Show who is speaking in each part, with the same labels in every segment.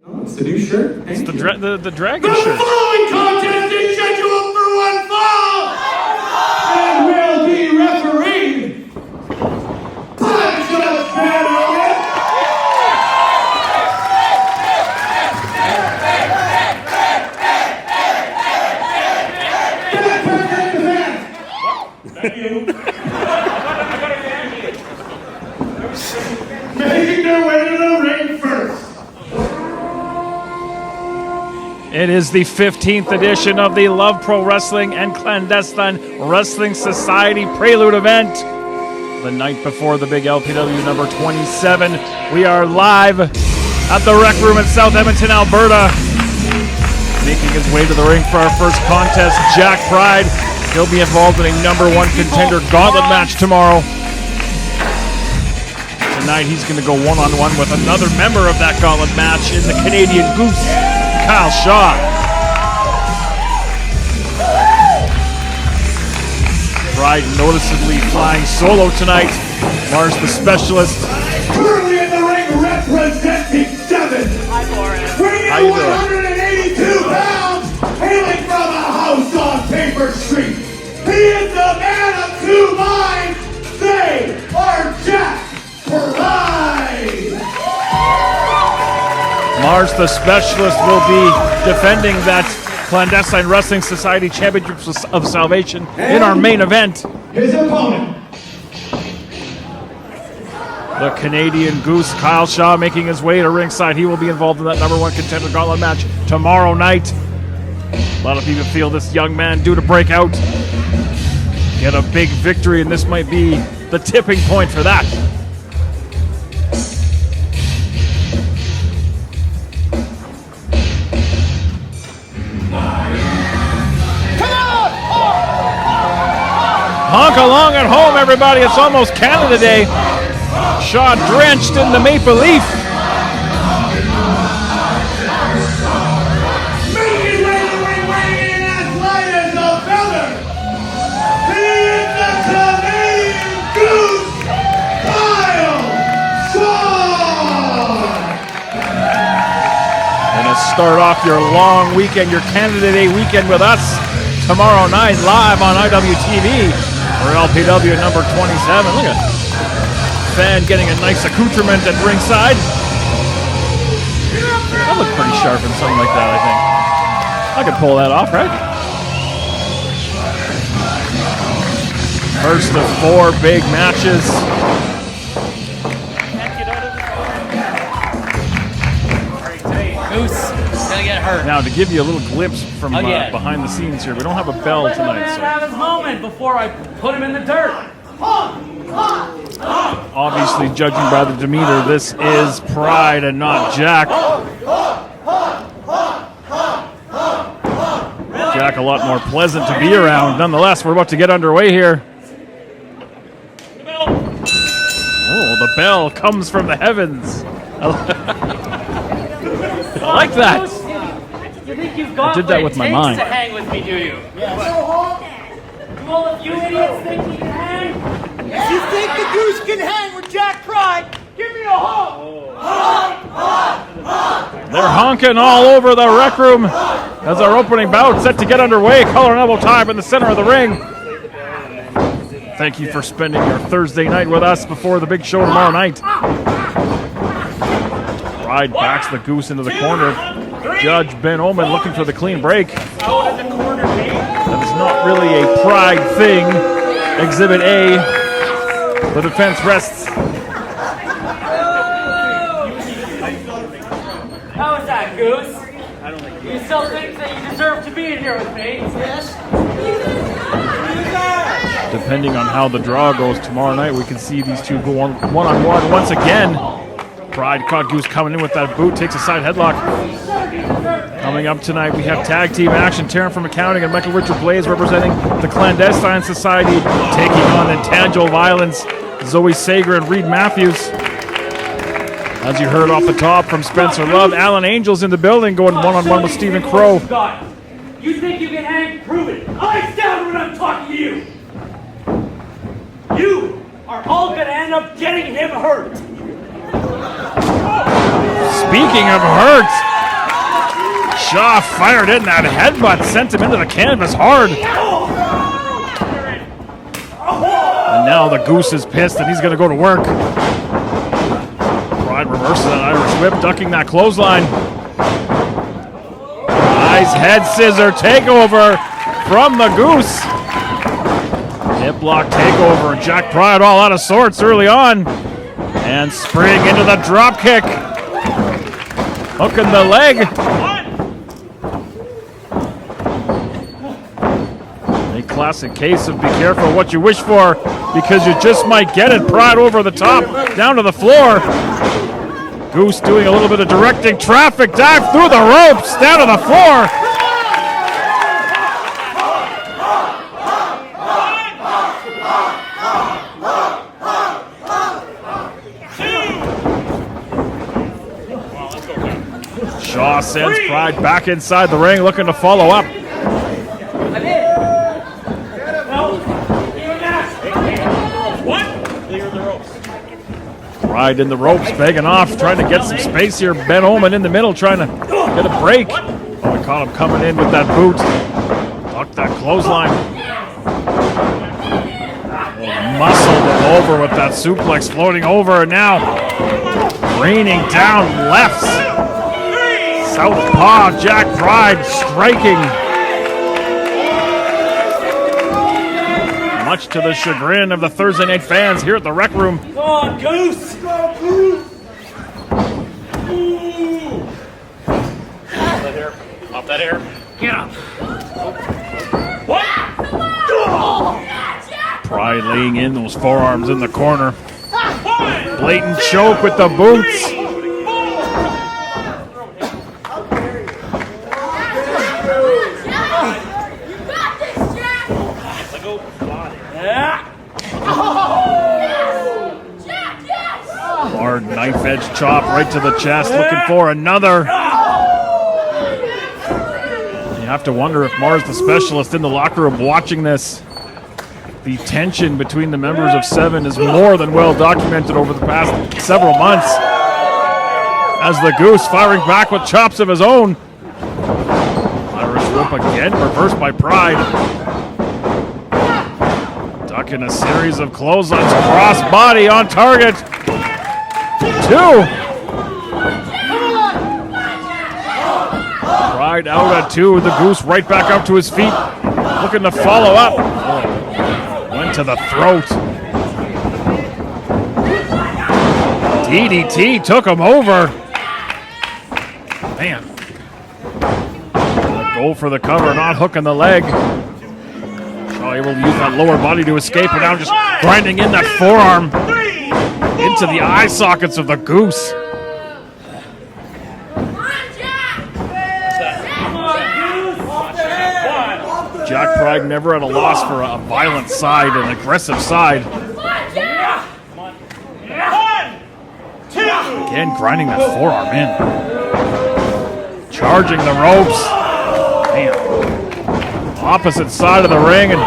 Speaker 1: It's the new shirt.
Speaker 2: It's the dragon
Speaker 1: The
Speaker 2: shirt.
Speaker 1: following contest is scheduled for one fall and will be refereed by Judge Van Owen. Thank you. Making their way to the ring first.
Speaker 2: It is the 15th edition of the Love Pro Wrestling and Clandestine Wrestling Society Prelude event. The night before the big LPW number 27. We are live at the Rec Room in South Edmonton, Alberta. Making his way to the ring for our first contest, Jack Pride. He'll be involved in a number one contender gauntlet match tomorrow. Tonight he's going to go one-on-one with another member of that gauntlet match in the Canadian Goose, Kyle Shaw. Pride noticeably flying solo tonight. Mars the specialist.
Speaker 1: Currently in the ring representing Devon. Weighing 182 pounds, hailing from a house on Paper Street. He is the man of two minds. They are Jack Pride.
Speaker 2: Mars the specialist will be defending that Clandestine Wrestling Society Championship of Salvation in our main event.
Speaker 1: His opponent.
Speaker 2: The Canadian Goose, Kyle Shaw, making his way to ringside. He will be involved in that number one contender gauntlet match tomorrow night. A lot of people feel this young man due to break out, get a big victory, and this might be the tipping point for that. Honk along at home, everybody. It's almost Canada Day. Shaw drenched in the maple leaf.
Speaker 1: Making his way to the ring, weighing in as light as a feather. He is the Canadian Goose, Kyle Shaw.
Speaker 2: Gonna start off your long weekend, your Canada Day weekend with us tomorrow night live on IWTV for LPW number 27. Look at Fan getting a nice accoutrement at ringside. That looked pretty sharp in something like that, I think. I could pull that off, right? First of four big matches.
Speaker 3: Goose gonna get hurt.
Speaker 2: Now, to give you a little glimpse from behind the scenes here, we don't have a bell
Speaker 3: Let
Speaker 2: tonight,
Speaker 3: him
Speaker 2: so
Speaker 3: have his moment before I put him in the dirt.
Speaker 2: obviously, judging by the demeanor, this is Pride and not Jack. Jack a lot more pleasant to be around. Nonetheless, we're about to get underway here. Oh, the bell comes from the heavens. I like that.
Speaker 3: You think you've got
Speaker 2: I did that with my mind.
Speaker 3: to hang with me, do you? Yes. Well, if you idiots think you can hang,
Speaker 4: If you think the Goose can hang with Jack Pride,
Speaker 3: give me a honk.
Speaker 2: They're honking all over the Rec Room as our opening bout set to get underway. Collar and elbow time in the center of the ring. Thank you for spending your Thursday night with us before the big show tomorrow night. Pride backs the Goose into the corner. Judge Ben Oman looking for the clean break. That is not really a Pride thing. Exhibit A. The defense rests.
Speaker 3: How was that, Goose? You still think that you deserve to be in here with me? Yes.
Speaker 2: Depending on how the draw goes tomorrow night, we can see these two go one-on-one once again. Pride caught Goose coming in with that boot, takes a side headlock. Coming up tonight, we have tag team action. Taryn from Accounting and Michael Richard Blaze representing the Clandestine Society, taking on Intangible Violence, Zoe Sager and Reed Matthews. As you heard off the top from Spencer Love, Alan Angel's in the building going one-on-one with Stephen Crow.
Speaker 3: You think you can hang? Prove it. Eyes down when I'm talking to you. You are all going to end up getting him hurt.
Speaker 2: speaking of hurt, Shaw fired in that headbutt, sent him into the canvas hard. And now the Goose is pissed and he's going to go to work. Pride reverses an Irish whip, ducking that clothesline. Nice head scissor takeover from the Goose. Hip lock takeover. Jack Pride all out of sorts early on. And spring into the drop kick. Hooking the leg. A classic case of be careful what you wish for, because you just might get it. Pride over the top, down to the floor. Goose doing a little bit of directing traffic, dive through the ropes, down to the floor. Shaw sends Pride back inside the ring, looking to follow up. Pride in the ropes, begging off, trying to get some space here. Ben Oman in the middle, trying to get a break. Oh, we caught him coming in with that boot. Tucked that clothesline. Oh, muscled him over with that suplex, floating over, and now raining down lefts. Southpaw, Jack Pride striking. Much to the chagrin of the Thursday night fans here at the Rec Room.
Speaker 3: Go on, Goose! Go, Goose! Off that hair. Off that hair. Get up. What?
Speaker 2: Pride laying in those forearms in the corner. Blatant choke with the boots. Hard knife edge chop right to the chest, looking for another. You have to wonder if Mars, the specialist in the locker room, watching this. The tension between the members of Seven is more than well documented over the past several months. As the Goose firing back with chops of his own. Irish whip again, reversed by Pride. Ducking a series of clotheslines, cross body on target. Two. Pride out at two. The Goose right back up to his feet, looking to follow up. Went to the throat. DDT took him over. Man. Go for the cover, not hooking the leg. Shaw able to use that lower body to escape, and now just grinding in that forearm into the eye sockets of the Goose. Jack Pride never at a loss for a violent side, an aggressive side. Again, grinding that forearm in. Charging the ropes. Man. Opposite side of the ring, and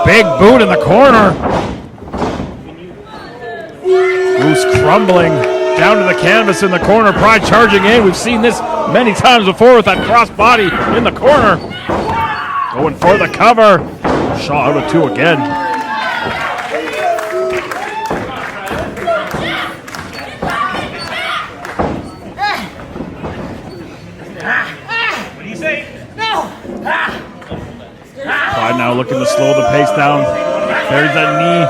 Speaker 2: big boot in the corner. Goose crumbling down to the canvas in the corner. Pride charging in. We've seen this many times before with that cross body in the corner. Going for the cover. Shaw out of two again.
Speaker 3: What do you say? No!
Speaker 2: Pride now looking to slow the pace down. Buries that knee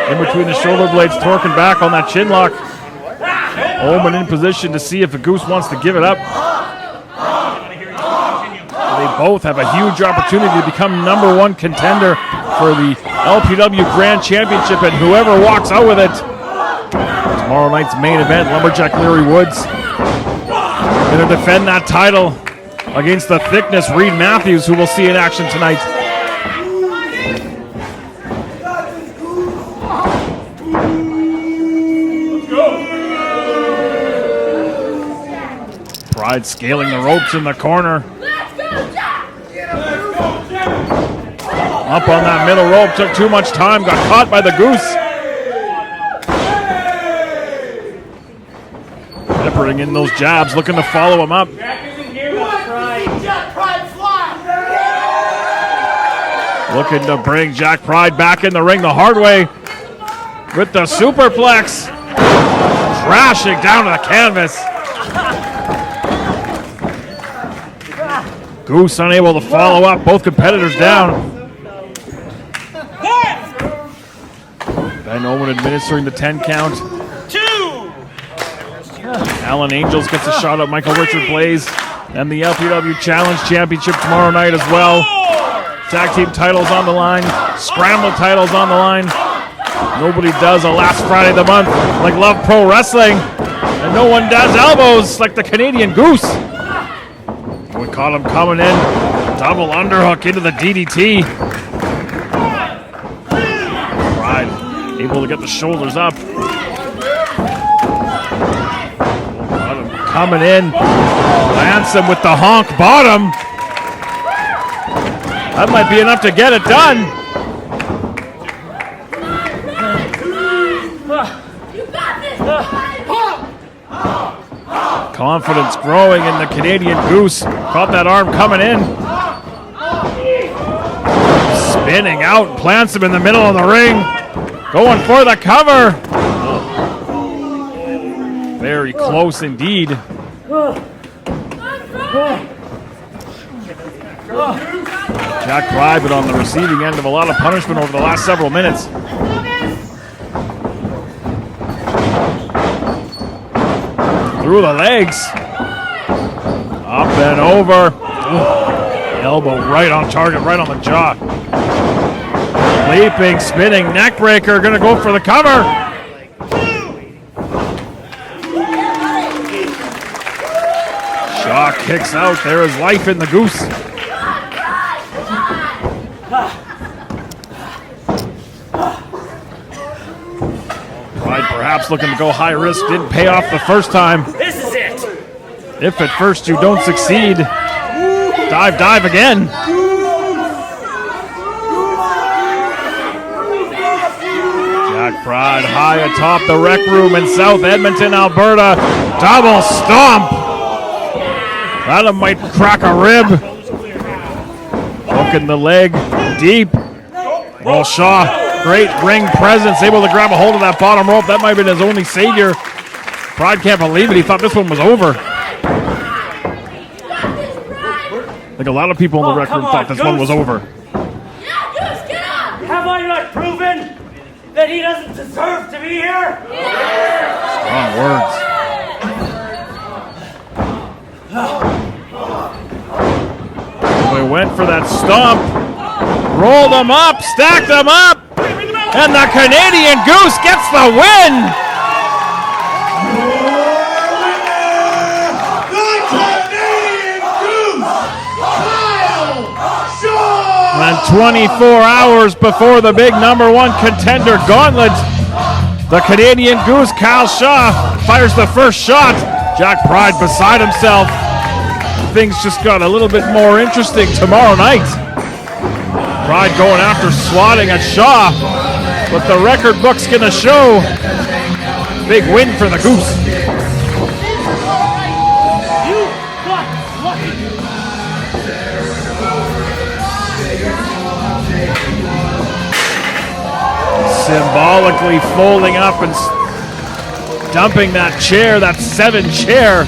Speaker 2: in between the shoulder blades, torquing back on that chin lock. Oman in position to see if the Goose wants to give it up. They both have a huge opportunity to become #1 contender for the LPW Grand Championship, and whoever walks out with it. Tomorrow night's main event, Lumberjack Leary Woods going to defend that title against the Thickness Reed Matthews, who we'll see in action tonight. Pride scaling the ropes in the corner. Up on that middle rope, took too much time, got caught by the Goose. peppering in those jabs, looking to follow him up.
Speaker 3: Jack isn't here with Pride.
Speaker 4: Jack Pride fly!
Speaker 2: Looking to bring Jack Pride back in the ring the hard way with the superplex. Crashing down to the canvas. Goose unable to follow up, both competitors down. Ben Owen administering the 10 count.
Speaker 4: 2!
Speaker 2: Alan Angels gets a shot at Michael Richard Blaze. And the LPW Challenge Championship tomorrow night as well. Tag team titles on the line. Scramble titles on the line. Nobody does a last Friday of the month like Love Pro Wrestling. And no one does elbows like the Canadian Goose. We caught him coming in. Double underhook into the DDT. Pride able to get the shoulders up. Got him coming in. Lands him with the honk bottom. That might be enough to get it done. Confidence growing in the Canadian Goose. Caught that arm coming in. Spinning out, plants him in the middle of the ring. Going for the cover. Very close indeed. Jack Pride, but on the receiving end of a lot of punishment over the last several minutes. Through the legs. Up and over. Ooh. Elbow right on target, right on the jaw. Leaping, spinning, neck breaker. Gonna go for the cover. Shaw kicks out. There is life in the Goose. Pride perhaps looking to go high risk. Didn't pay off the first time.
Speaker 3: This is it.
Speaker 2: If at first you don't succeed, dive again. Jack Pride high atop the rec room in South Edmonton, Alberta. Double stomp. That might crack a rib. Hooking the leg deep. Well, Shaw, great ring presence, able to grab a hold of that bottom rope. That might have been his only savior. Pride can't believe it. He thought this one was over. Like a lot of people in the rec room thought this one was over.
Speaker 3: Have I not proven that he doesn't deserve to be here?
Speaker 2: Strong words. We went for that stomp. Rolled them up, stacked them up. And the Canadian Goose gets the win. And 24 hours before the big #1 contender Gauntlet, the Canadian Goose, Kyle Shaw, fires the first shot. Jack Pride beside himself. Things just got a little bit more interesting tomorrow night. Pride going after swatting at Shaw, but the record book's gonna show big win for the Goose. Symbolically folding up and dumping that chair, that 7 chair.